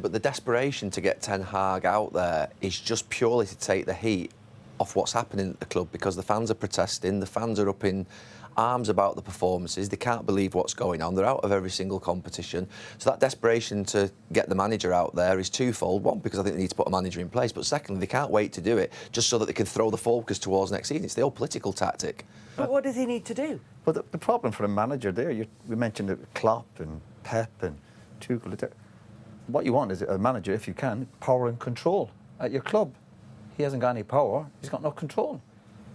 But the desperation to get Ten Hag out there is just purely to take the heat off what's happening at the club, because the fans are protesting, the fans are up in arms about the performances, they can't believe what's going on, they're out of every single competition. So that desperation to get the manager out there is twofold. One, because I think they need to put a manager in place, but secondly, they can't wait to do it just so that they can throw the focus towards next season. It's the old political tactic. But what does he need to do? Well, the problem for a manager there, we mentioned Klopp and Pep and Tuchel. What you want is a manager, if you can, power and control at your club. He hasn't got any power, he's got no control.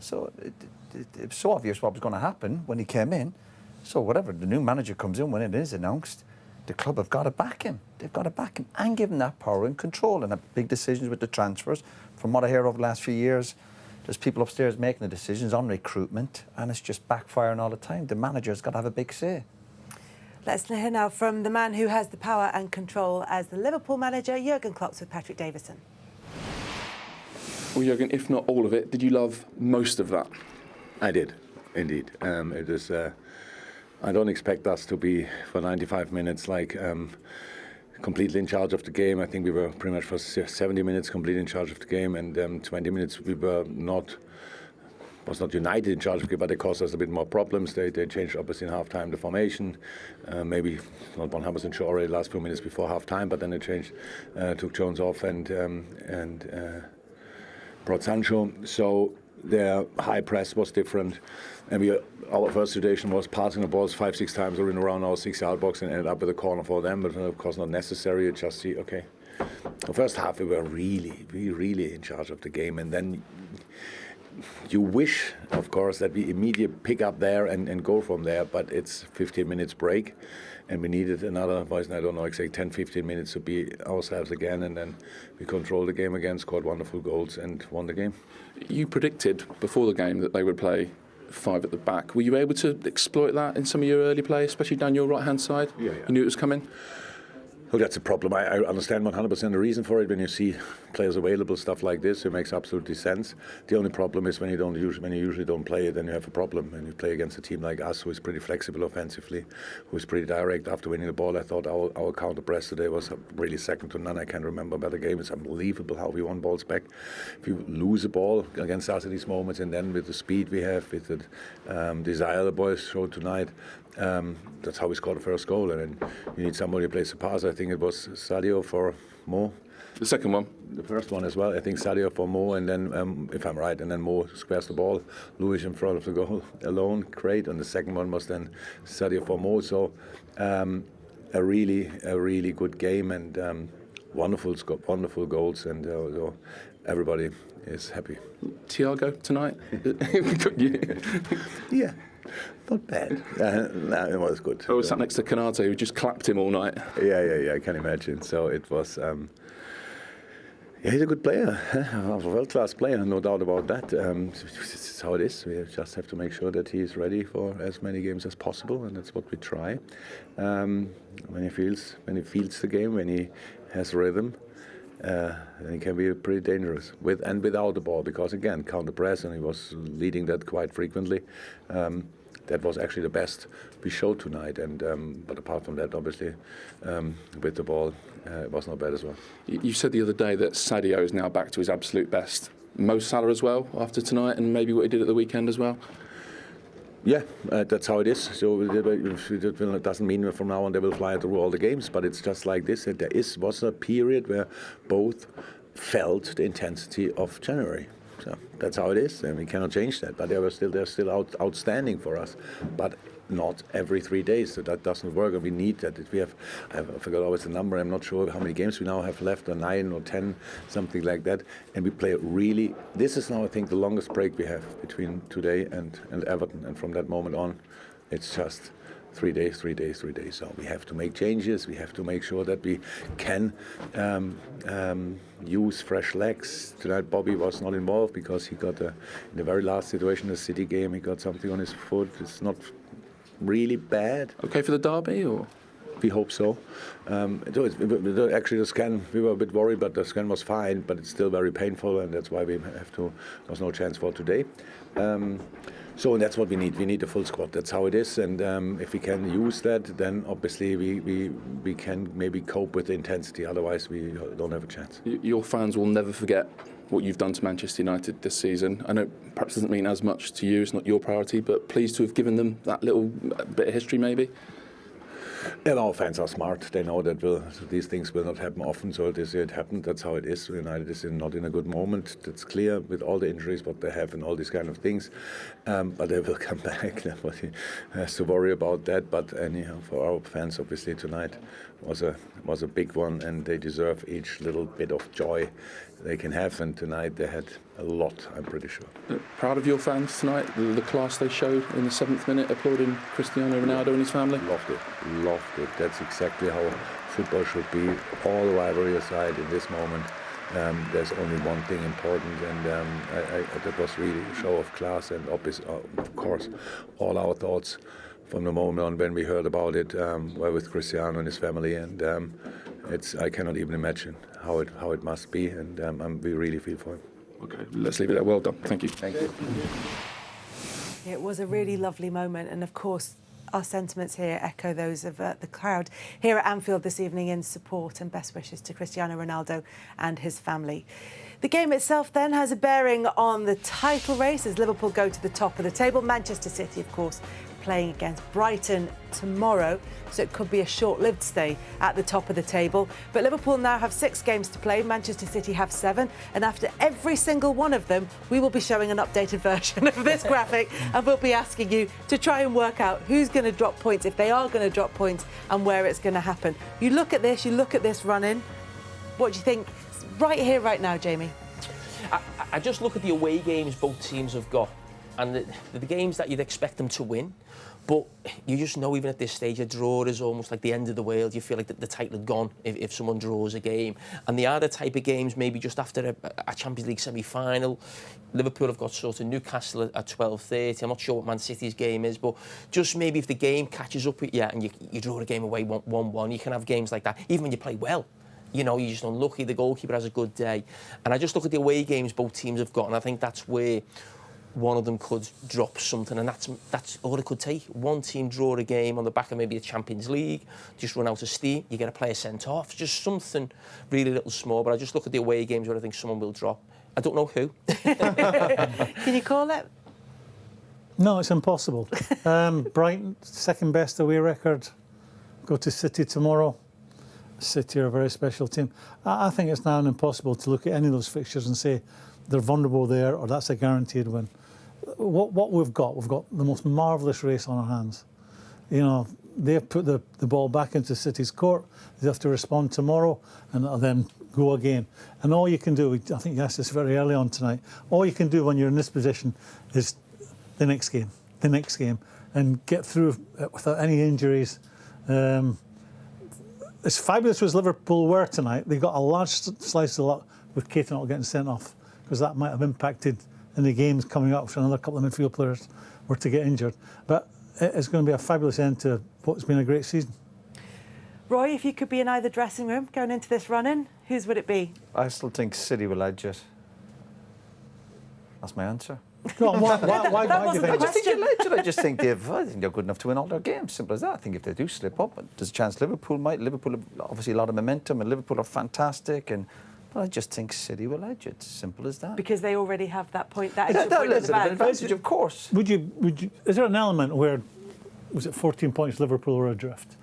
So it was so obvious what was going to happen when he came in. So whatever the new manager comes in, when it is announced, the club have got to back him. They've got to back him and give him that power and control, and have big decisions with the transfers. From what I hear over the last few years, there's people upstairs making the decisions on recruitment, and it's just backfiring all the time. The manager's got to have a big say. Let's hear now from the man who has the power and control as the Liverpool manager, Jurgen Klopp, with Patrick Davison. Well, Jurgen, if not all of it, did you love most of that? I did, indeed. It is. I don't expect us to be for 95 minutes like completely in charge of the game. I think we were pretty much for 70 minutes completely in charge of the game, and 20 minutes we was not united in charge of the game, but it caused us a bit more problems. They changed obviously in half-time the formation. Maybe not 100% sure already the last few minutes before half-time, but then they changed, took Jones off and brought Sancho. So their high press was different, and our first situation was passing the balls 5-6 times around our 6-yard box and ended up with a corner for them, but of course not necessary. You just see, okay. The first half we were really in charge of the game, and then you wish, of course, that we immediately pick up there and go from there, but it's 15 minutes break, and we needed another, I don't know, exactly 10-15 minutes to be ourselves again, and then we controlled the game again, scored wonderful goals, and won the game. You predicted before the game that they would play 5 at the back. Were you able to exploit that in some of your early play, especially down your right-hand side? Yeah. You knew it was coming? Well, that's a problem. I understand 100% the reason for it. When you see players available, stuff like this, it makes absolutely sense. The only problem is when you usually don't play it, then you have a problem. When you play against a team like us, who is pretty flexible offensively, who is pretty direct after winning the ball. I thought our counter press today was really second to none. I can't remember a better game. It's unbelievable how we won balls back. If you lose a ball against us at these moments, and then with the speed we have, with the desire the boys showed tonight, that's how we scored the first goal. And then you need somebody who plays the pass. I think it was Sadio for Mo. The second one? The first one as well. I think Sadio for Mo, and then, if I'm right, and then Mo squares the ball. Luis in front of the goal alone, great. And the second one was then Sadio for Mo. So a really good game, and wonderful goals, and everybody is happy. Thiago tonight? Yeah. Not bad. No, it was good. I was sat next to Canate, who just clapped him all night. Yeah, I can imagine. So it was, he's a good player, a world-class player, no doubt about that. It's how it is. We just have to make sure that he's ready for as many games as possible, and that's what we try. When he feels the game, when he has rhythm, then he can be pretty dangerous with and without the ball, because again, counter press, and he was leading that quite frequently. That was actually the best we showed tonight, and but apart from that, obviously, with the ball, it was not bad as well. You said the other day that Sadio is now back to his absolute best. Mo Salah as well after tonight, and maybe what he did at the weekend as well. Yeah, that's how it is. So it doesn't mean from now on they will fly through all the games, but it's just like this. There was a period where both felt the intensity of January. So that's how it is, and we cannot change that. But they're still outstanding for us, but not every 3 days. So that doesn't work, and we need that. I forgot always the number. I'm not sure how many games we now have left, or 9 or 10, something like that. And we play really. This is now, I think, the longest break we have between today and Everton, and from that moment on, it's just 3 days. So we have to make changes. We have to make sure that we can use fresh legs. Tonight Bobby was not involved because he got in the very last situation, the City game, he got something on his foot. It's not really bad. Okay for the derby, or? We hope so. Actually, the scan, we were a bit worried, but the scan was fine, but it's still very painful, and that's why there's no chance for today. So that's what we need. We need a full squad. That's how it is. And if we can use that, then obviously we can maybe cope with the intensity. Otherwise, we don't have a chance. Your fans will never forget what you've done to Manchester United this season. I know perhaps it doesn't mean as much to you. It's not your priority, but pleased to have given them that little bit of history, maybe. And our fans are smart. They know that these things will not happen often. So this year it happened. That's how it is. United is not in a good moment. That's clear with all the injuries, what they have, and all these kind of things. But they will come back. Nobody has to worry about that. But anyhow, for our fans, obviously tonight was a big one, and they deserve each little bit of joy they can have. And tonight they had a lot, I'm pretty sure. Proud of your fans tonight, the class they showed in the 7th minute, applauding Cristiano Ronaldo and his family? Loved it. That's exactly how football should be. All rivalry aside in this moment, there's only one thing important, and that was really a show of class, and of course, all our thoughts from the moment on when we heard about it were with Cristiano and his family, and I cannot even imagine how it must be, and we really feel for him. Okay, let's leave it there. Well done. Thank you. Thank you. It was a really lovely moment, and of course our sentiments here echo those of the crowd here at Anfield this evening in support and best wishes to Cristiano Ronaldo and his family. The game itself then has a bearing on the title race as Liverpool go to the top of the table. Manchester City, of course, playing against Brighton tomorrow, so it could be a short-lived stay at the top of the table. But Liverpool now have 6 games to play, Manchester City have 7, and after every single one of them, we will be showing an updated version of this graphic, and we'll be asking you to try and work out who's going to drop points, if they are going to drop points, and where it's going to happen. You look at this run-in, what do you think right here, right now, Jamie? I just look at the away games both teams have got, and the games that you'd expect them to win. But you just know, even at this stage, a draw is almost like the end of the world. You feel like the title had gone if someone draws a game. And the other type of games, maybe just after a Champions League semi-final. Liverpool have got sort of Newcastle at 12:30. I'm not sure what Man City's game is, but just maybe if the game catches up with you and you draw a game away 1-1, you can have games like that, even when you play well. You know, you're just unlucky, the goalkeeper has a good day. And I just look at the away games both teams have got, and I think that's where one of them could drop something, and that's all it could take. One team draw a game on the back of maybe a Champions League, just run out of steam, you get a player sent off, just something really little small. But I just look at the away games where I think someone will drop. I don't know who. Can you call it? No, it's impossible. Brighton, second best away record. Go to City tomorrow. City are a very special team. I think it's now impossible to look at any of those fixtures and say they're vulnerable there or that's a guaranteed win. What we've got the most marvellous race on our hands. You know, they've put the ball back into City's court. They have to respond tomorrow and then go again. And all you can do, I think you asked this very early on tonight, all you can do when you're in this position is the next game, and get through without any injuries. As fabulous as Liverpool were tonight, they got a large slice of luck with Keita not getting sent off, because that might have impacted in the games coming up for another couple of midfield players were to get injured. But it's going to be a fabulous end to what's been a great season. Roy, if you could be in either dressing room going into this run-in, whose would it be? I still think City will edge it. That's my answer. Go on, why do you think? I just think they're good enough to win all their games. Simple as that. I think if they do slip up, there's a chance Liverpool might. Liverpool have obviously a lot of momentum, and Liverpool are fantastic. But I just think City will edge it. Simple as that. Because they already have that point, that extra point at the back. Advantage, of course. Would you? Is there an element where was it 14 points Liverpool were adrift?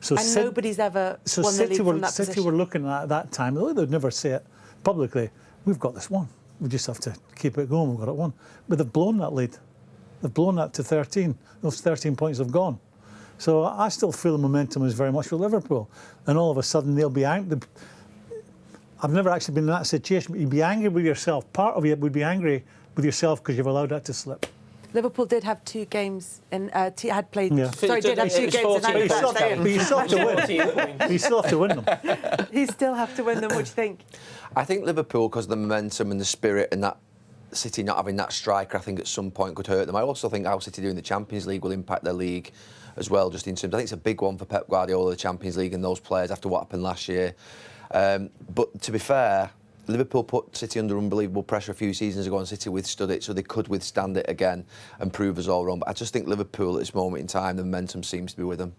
So nobody's ever won the league from that position. City were looking at that time, though they'd never say it publicly, we've got this one. We just have to keep it going. We've got it won. But they've blown that lead. They've blown that to 13. Those 13 points have gone. So I still feel the momentum is very much for Liverpool. And all of a sudden they'll be angry. I've never actually been in that situation, but you'd be angry with yourself. Part of you would be angry with yourself because you've allowed that to slip. Liverpool did have 2 games in had played. Yeah. Sorry, did have 2 games in But you still have to win. You still have to win them. You still have to win them. What do you think? I think Liverpool, because of the momentum and the spirit and that City not having that striker, I think at some point could hurt them. I also think how City do in the Champions League will impact their league as well, just in terms, I think it's a big one for Pep Guardiola, the Champions League, and those players after what happened last year. But to be fair, Liverpool put City under unbelievable pressure a few seasons ago, and City withstood it, so they could withstand it again and prove us all wrong. But I just think Liverpool at this moment in time, the momentum seems to be with them.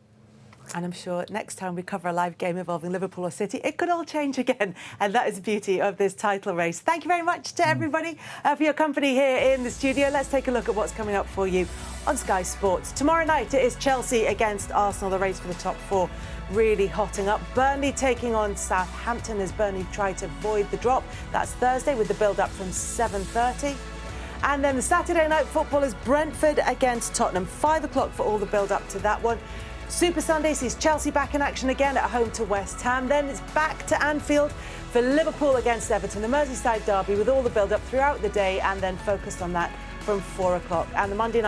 And I'm sure next time we cover a live game involving Liverpool or City, it could all change again. And that is the beauty of this title race. Thank you very much to everybody for your company here in the studio. Let's take a look at what's coming up for you on Sky Sports. Tomorrow night it is Chelsea against Arsenal, the race for the top four really hotting up. Burnley taking on Southampton as Burnley try to avoid the drop. That's Thursday with the build-up from 7:30. And then the Saturday night football is Brentford against Tottenham. 5 o'clock for all the build-up to that one. Super Sunday sees Chelsea back in action again at home to West Ham. Then it's back to Anfield for Liverpool against Everton, the Merseyside derby, with all the build-up throughout the day and then focused on that from 4 o'clock. And the Monday night